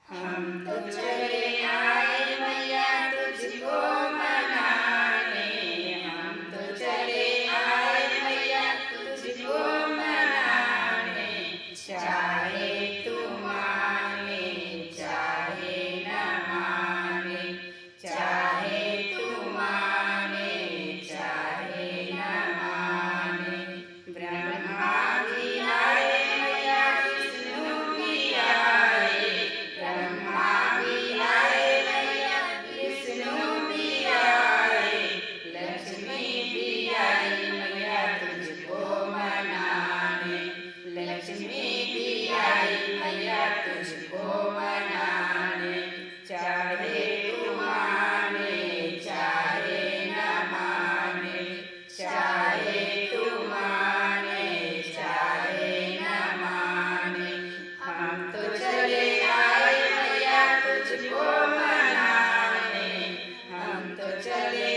हम तो चले आए मैया तुझको मनाने। हम तो चले आए मैया तुझको मनाने। चाहे तू माने चाहे न माने, चाहे तू माने चाहे न माने। ब्रह्मा भी आए मैया विष्णु भी आए। ब्रह्मा भी आए मैया विष्णु भी आए। लक्ष्मी भी आई मैया तुझको मनाने। लक्ष्मी भी आई मैया तुझको मनाने। चाहे तू माने चाहे न माने, चाहे तू माने चाहे न माने। हम तो चले आए मैया तुझको मनाने। हम तो चले